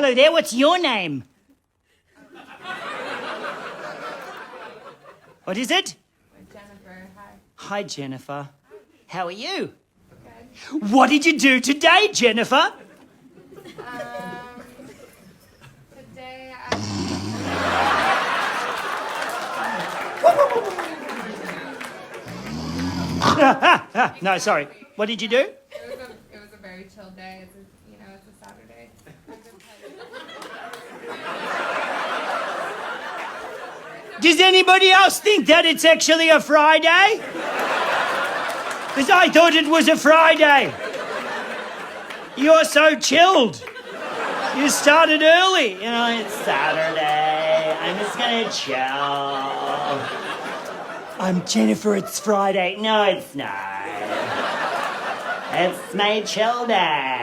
Hello there, what's your name? What is it? Jennifer, hi. Hi, Jennifer. How are you? Good. What did you do today, Jennifer? Today No, sorry. What did you do? it was a very chill day. It's a Saturday. Does anybody else think that it's actually a Friday? Because I thought it was a Friday. You're so chilled. You started early. You know, it's Saturday. I'm just gonna chill. I'm Jennifer, it's Friday. No, it's not. It's my chill day.